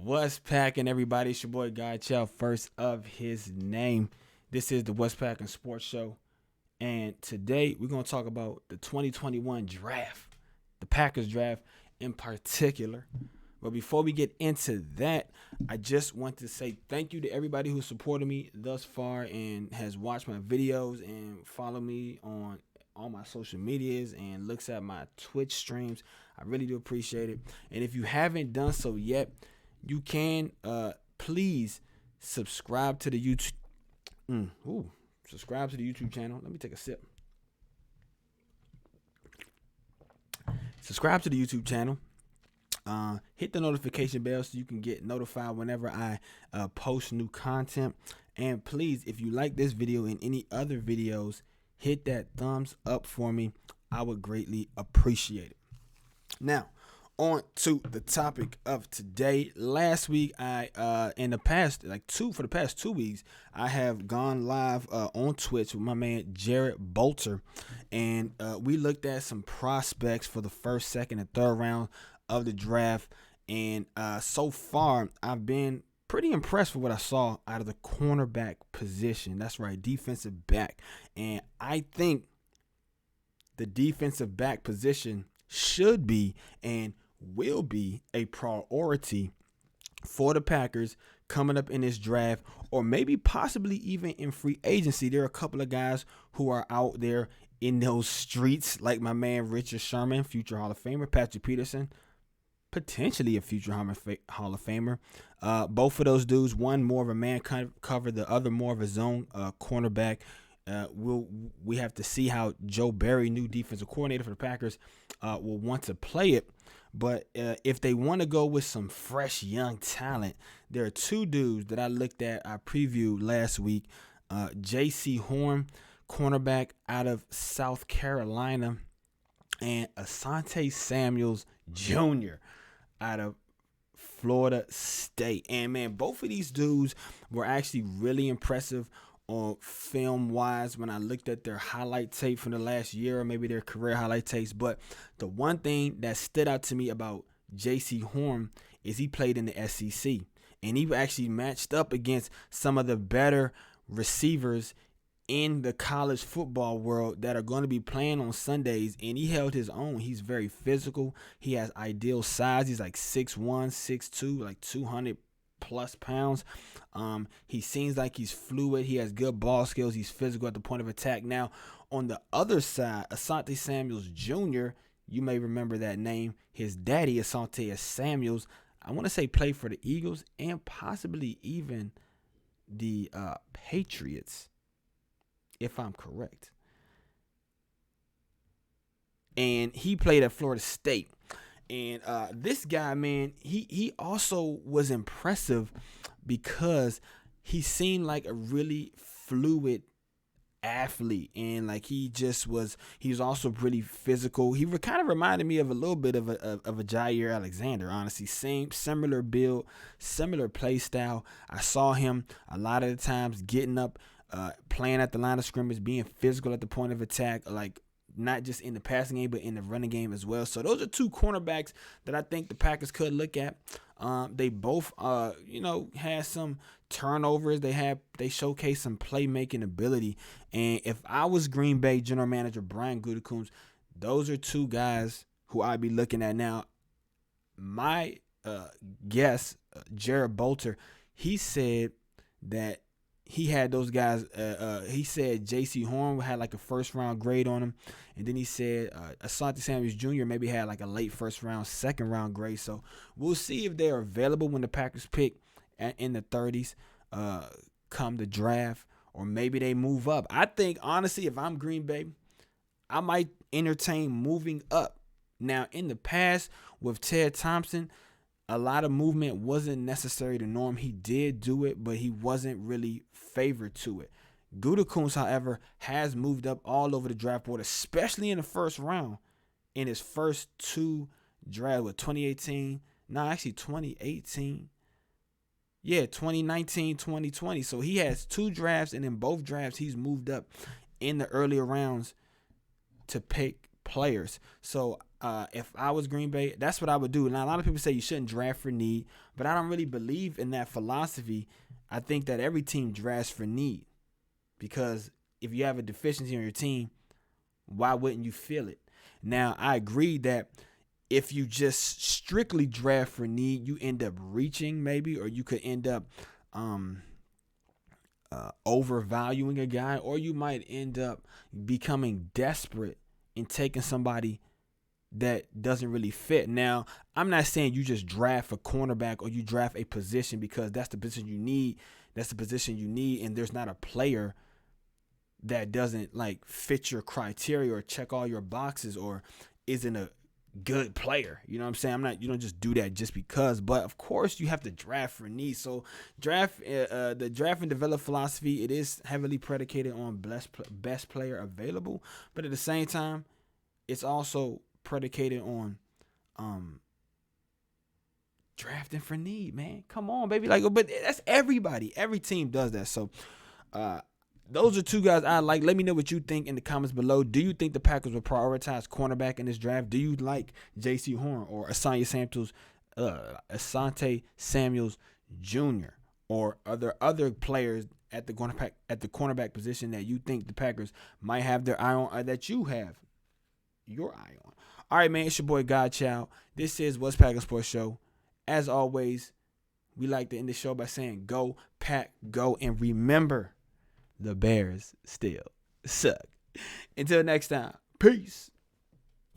What's packing, everybody? It's your boy Guy Chow, first of his name. This is the What's Packing Sports Show, and today we're gonna talk about the 2021 draft, the Packers draft in particular. But before we get into that, I just want to say thank you to everybody who supported me thus far and has watched my videos and followed me on all my social medias and looks at my Twitch streams. I really do appreciate it. And if you haven't done so yet, you can please subscribe to the YouTube. Subscribe to the YouTube channel. Let me take a sip. Subscribe to the YouTube channel. Hit the notification bell so you can get notified whenever I post new content. And please, if you like this video and any other videos, hit that thumbs up for me. I would greatly appreciate it. Now, on to the topic of today. Last week, for the past 2 weeks, I have gone live on Twitch with my man Jared Bolter, and we looked at some prospects for the first, second, and third round of the draft. And so far, I've been pretty impressed with what I saw out of the cornerback position. That's right, defensive back. And I think the defensive back position should be and will be a priority for the Packers coming up in this draft, or maybe possibly even in free agency. There are a couple of guys who are out there in those streets, like my man Richard Sherman, future Hall of Famer, Patrick Peterson, potentially a future Hall of Famer. Both of those dudes, one more of a man cover, the other more of a zone cornerback. We have to see how Joe Barry, new defensive coordinator for the Packers, will want to play it. But if they want to go with some fresh young talent, there are two dudes that I looked at, I previewed last week. Jaycee Horn, cornerback out of South Carolina, and Asante Samuels Jr. out of Florida State. And man, both of these dudes were actually really impressive on film wise when I looked at their highlight tape from the last year, or maybe their career highlight tapes. But the one thing that stood out to me about Jaycee Horn is he played in the SEC, and he actually matched up against some of the better receivers in the college football world that are going to be playing on Sundays, and he held his own. He's very physical. He has ideal size. He's like 6'1", 6'2", like 200 plus pounds. He seems like he's fluid. He has good ball skills. He's physical at the point of attack. Now, on the other side, Asante Samuels Jr., you may remember that name. His daddy, Asante Samuels, I want to say played for the Eagles and possibly even the Patriots, if I'm correct. And he played at Florida State. And this guy, man, he also was impressive because he seemed like a really fluid athlete, and like he was also pretty physical. He kind of reminded me of a little bit of a Jair Alexander, honestly. Similar build, similar play style. I saw him a lot of the times getting up, playing at the line of scrimmage, being physical at the point of attack, like not just in the passing game, but in the running game as well. So those are two cornerbacks that I think the Packers could look at. They both, had some turnovers. They showcased some playmaking ability. And if I was Green Bay general manager Brian Gutekunst, those are two guys who I'd be looking at. Now, my guest, Jared Bolter, he said that he had those guys. He said Jaycee Horn had like a first round grade on him, and then he said Asante Samuels Jr. maybe had like a late first round, second round grade. So we'll see if they're available when the Packers pick in the 30s come the draft, or maybe they move up. I think honestly, if I'm Green Bay, I might entertain moving up. Now, in the past with Ted Thompson, a lot of movement wasn't necessary the norm. He did do it, but he wasn't really favored to it. Gutekunst, however, has moved up all over the draft board, especially in the first round in his first two drafts with 2018. 2019, 2020. So he has two drafts, and in both drafts, he's moved up in the earlier rounds to pick players. So if I was Green Bay, that's what I would do. Now, a lot of people say you shouldn't draft for need, but I don't really believe in that philosophy. I think that every team drafts for need, because if you have a deficiency on your team, why wouldn't you fill it? Now, I agree that if you just strictly draft for need, you end up reaching maybe, or you could end up overvaluing a guy, or you might end up becoming desperate and taking somebody that doesn't really fit. Now, I'm not saying you just draft a cornerback or you draft a position because that's the position you need. That's the position you need, and there's not a player that doesn't like fit your criteria or check all your boxes or isn't a good player. You know what I'm saying? You don't just do that just because, but of course you have to draft for need. So the draft and develop philosophy, it is heavily predicated on best player available, but at the same time, it's also predicated on drafting for need, man. Come on, baby. Like, but that's everybody. Every team does that. So those are two guys I like. Let me know what you think in the comments below. Do you think the Packers will prioritize cornerback in this draft? Do you like J.C. Horn or Asante Samuels Jr. or other players at the cornerback position that you think the Packers might have their eye on, or that you have your eye on? All right, man. It's your boy Godchild. This is What's Packers Sports Show. As always, we like to end the show by saying go Pack go, and remember, the Bears still suck. Until next time, peace.